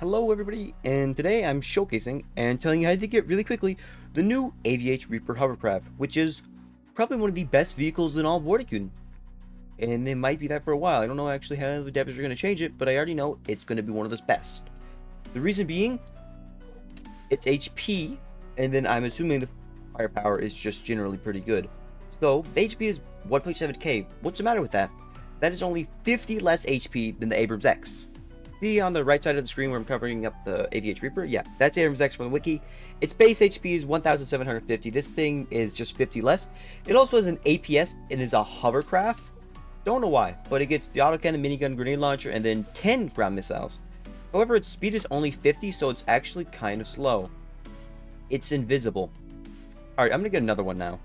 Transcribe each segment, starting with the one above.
Hello everybody, and today I'm showcasing and telling you how to get really quickly the new AVH Reaper hovercraft, which is probably one of the best vehicles in all of Tycoon. And it might be that for a while. I don't know actually how the devs are going to change it, but I already know it's going to be one of the best. The reason being, it's HP, and then I'm assuming the firepower is just generally pretty good. So, the HP is 1.7k. What's the matter with that? That is only 50 less HP than the Abrams X. See on the right side of the screen where I'm covering up the AVH Reaper? Yeah, that's Abrams X from the wiki. Its base HP is 1,750. This thing is just 50 less. It also has an APS and is a hovercraft. Don't know why, but it gets the autocannon, minigun, grenade launcher, and then 10 ground missiles. However, its speed is only 50, so it's actually kind of slow. It's invisible. Alright, I'm gonna get another one now.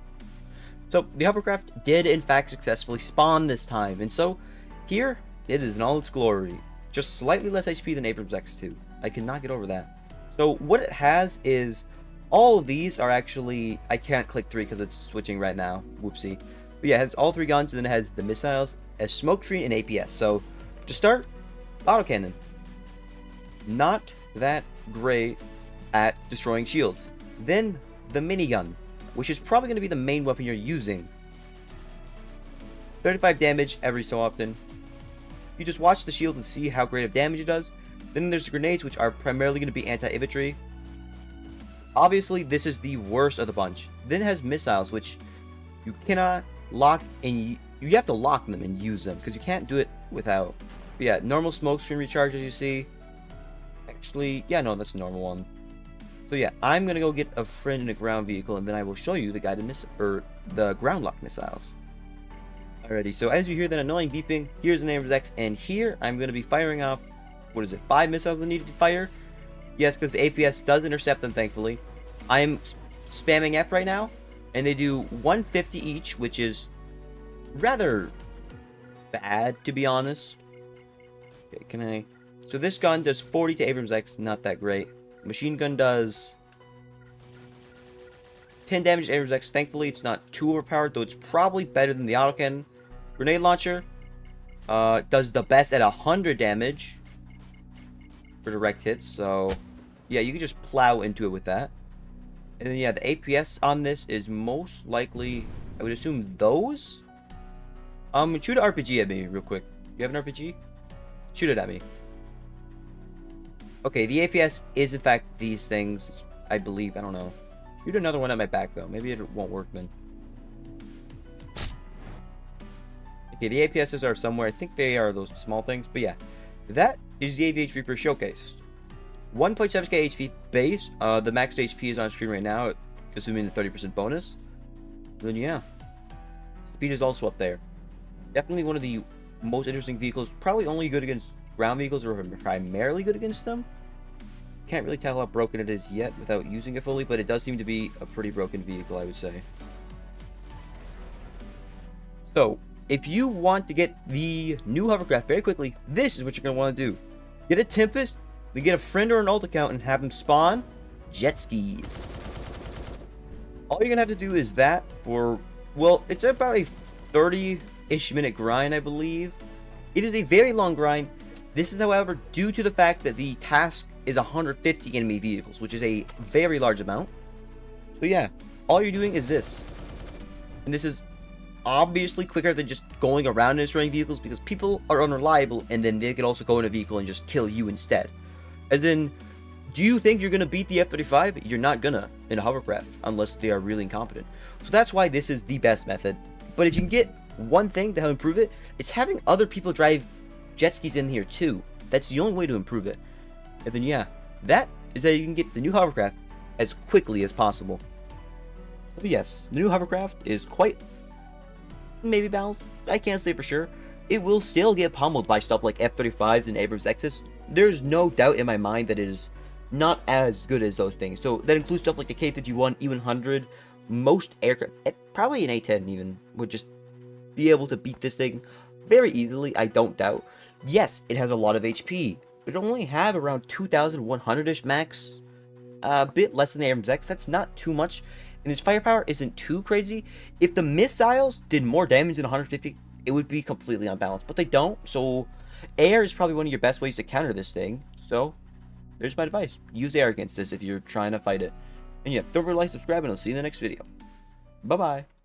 So, the hovercraft did in fact successfully spawn this time, and so, here, it is in all its glory. Just slightly less HP than Abrams X2. I cannot get over that. So what it has is all of these are actually, I can't click 3 because it's switching right now. Whoopsie. But yeah, it has all 3 guns, and then it has the missiles, a smoke screen, and APS. So to start, autocannon. Not that great at destroying shields. Then the minigun, which is probably going to be the main weapon you're using. 35 damage every so often. You just watch the shield and see how great of damage it does. Then there's the grenades, which are primarily going to be anti-infantry. Obviously, this is the worst of the bunch. Then it has missiles, which you cannot lock, and you have to lock them and use them, because you can't do it without. But yeah, normal smoke screen recharge, as you see. Actually, yeah, no, that's a normal one. So yeah, I'm going to go get a friend in a ground vehicle, and then I will show you the guided the ground lock missiles. Alrighty, so as you hear that annoying beeping, here's an Abrams X, and here I'm going to be firing off, 5 missiles that need to fire? Yes, because the APS does intercept them, thankfully. I'm spamming F right now, and they do 150 each, which is rather bad, to be honest. Okay, so this gun does 40 to Abrams X, not that great. Machine gun does 10 damage to Abrams X. Thankfully, it's not too overpowered, though it's probably better than the autocannon. Grenade launcher does the best at 100 damage for direct hits. So, yeah, you can just plow into it with that. And then, yeah, the APS on this is most likely, I would assume, those. Shoot an RPG at me real quick. You have an RPG? Shoot it at me. Okay, the APS is, in fact, these things, I believe. I don't know. Shoot another one at my back, though. Maybe it won't work then. Okay, the APSs are somewhere. I think they are those small things. But yeah, that is the AVH Reaper Showcase. 1.7k HP base. The max HP is on screen right now, assuming the 30% bonus. Then yeah, speed is also up there. Definitely one of the most interesting vehicles. Probably only good against ground vehicles, or primarily good against them. Can't really tell how broken it is yet without using it fully, but it does seem to be a pretty broken vehicle, I would say. So, if you want to get the new hovercraft very quickly, this is what you're going to want to do. Get a Tempest, then get a friend or an alt account and have them spawn jet skis. All you're going to have to do is that for, well, it's about a 30-ish minute grind, I believe. It is a very long grind. This is, however, due to the fact that the task is 150 enemy vehicles, which is a very large amount. So yeah, all you're doing is this. And this is obviously quicker than just going around and destroying vehicles, because people are unreliable, and then they could also go in a vehicle and just kill you instead. As in, do you think you're gonna beat the F-35? You're not gonna in a hovercraft, unless they are really incompetent. So that's why this is the best method. But if you can get one thing to help improve it, it's having other people drive jet skis in here too. That's the only way to improve it. And then yeah, that is how you can get the new hovercraft as quickly as possible. So yes, the new hovercraft is quite maybe balanced. I can't say for sure. It will still get pummeled by stuff like F-35s and Abrams X's. There's no doubt in my mind that it is not as good as those things. So that includes stuff like the K-51, E-100, most aircraft, probably an A-10 even, would just be able to beat this thing very easily, I don't doubt. Yes, it has a lot of HP, but it only have around 2,100-ish max. A bit less than the Abrams X. That's not too much. And its firepower isn't too crazy. If the missiles did more damage than 150, it would be completely unbalanced. But they don't, so air is probably one of your best ways to counter this thing. So, there's my advice. Use air against this if you're trying to fight it. And yeah, don't forget to like, subscribe, and I'll see you in the next video. Bye-bye.